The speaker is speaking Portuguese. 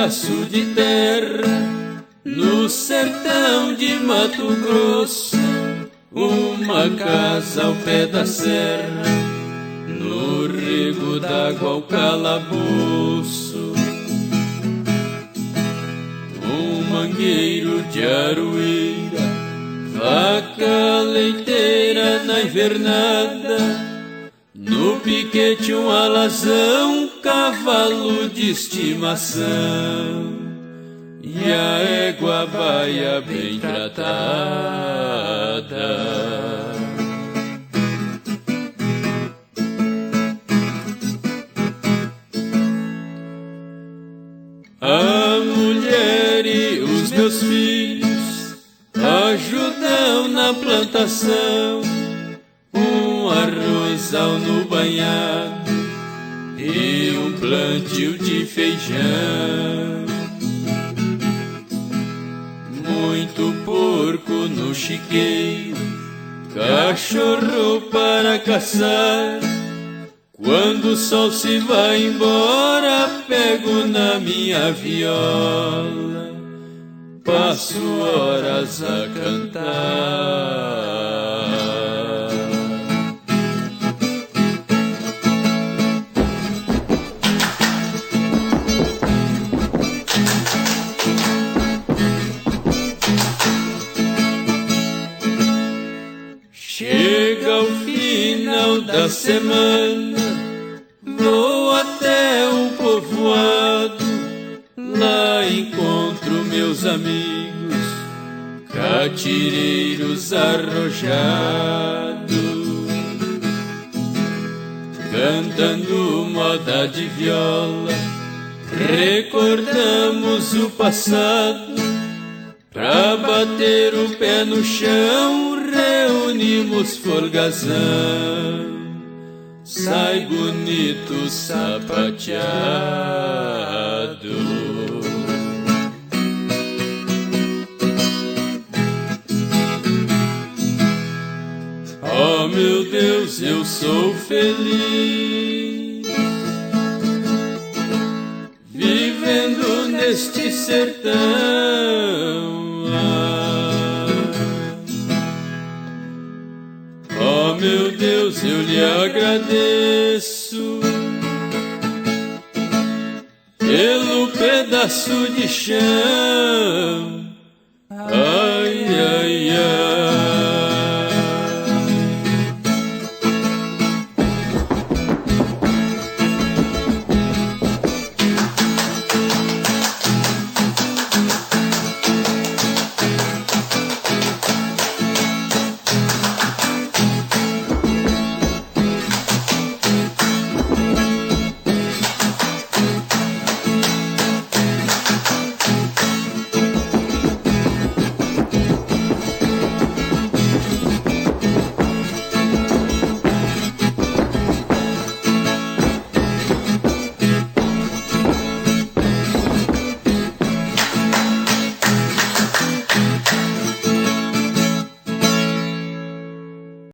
pedaço de terra no sertão de Mato Grosso, uma casa ao pé da serra, no rego d'água ao calabouço. Um mangueiro de aroeira, vaca leiteira na invernada, no piquete um alazão, cavalo de estimação, e a égua baia bem tratada. A mulher e os meus filhos ajudam na plantação, um arrozal no banhado e um plantio de feijão. Muito porco no chiqueiro, cachorro para caçar. Quando o sol se vai embora, pego na minha viola, passo horas a cantar. Chega o final da semana, vou até o povoado, lá encontro meus amigos, catireiros arrojados, cantando moda de viola, recordamos o passado, pra bater o pé no chão, reunimos folgazão, sai bonito sapateado. Oh meu Deus, eu sou feliz, vivendo neste sertão. Oh meu Deus, eu lhe agradeço pelo pedaço de chão. Ai, ai, ai.